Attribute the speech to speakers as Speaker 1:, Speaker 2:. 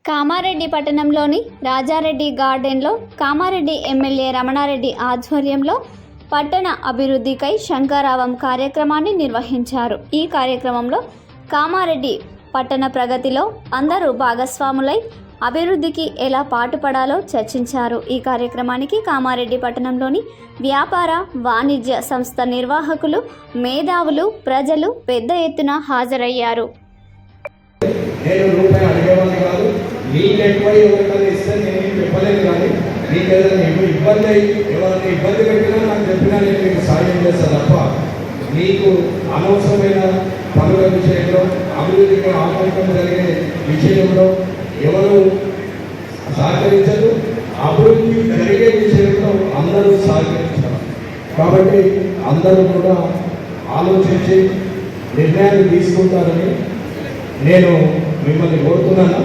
Speaker 1: కామారెడ్డి పట్టణంలోని రాజారెడ్డి గార్డెన్లో కామారెడ్డి ఎమ్మెల్యే రమణారెడ్డి ఆధ్వర్యంలో పట్టణ అభివృద్ధికై శంఖారావం కార్యక్రమాన్ని నిర్వహించారు. ఈ కార్యక్రమంలో కామారెడ్డి పట్టణ ప్రగతిలో అందరూ భాగస్వాములై అభివృద్ధికి ఎలా పాటుపడాలో చర్చించారు. ఈ కార్యక్రమానికి కామారెడ్డి పట్టణంలోని వ్యాపార వాణిజ్య సంస్థ నిర్వాహకులు, మేధావులు, ప్రజలు పెద్ద ఎత్తున హాజరయ్యారు.
Speaker 2: నేను రూపాయి అడిగేవాడిని కాదు, నీకు ఎక్కువ ఎవరికైనా ఇస్తే నేను చెప్పలేదు. కానీ నీకు ఏదైనా ఇబ్బంది ఎవరైనా ఇబ్బంది పెట్టినా నాకు చెప్పినా నేను మీకు సాయం చేస్తాను తప్ప నీకు అనవసరమైన పనుల విషయంలో, అభివృద్ధికి ఆటంకం జరిగే విషయంలో ఎవరు సహకరించరు. అభివృద్ధి జరిగే విషయంలో అందరూ సహకరించారు. కాబట్టి అందరూ కూడా ఆలోచించి నిర్ణయాలు తీసుకుంటారని నేను మిమ్మల్ని కోరుతున్నాను.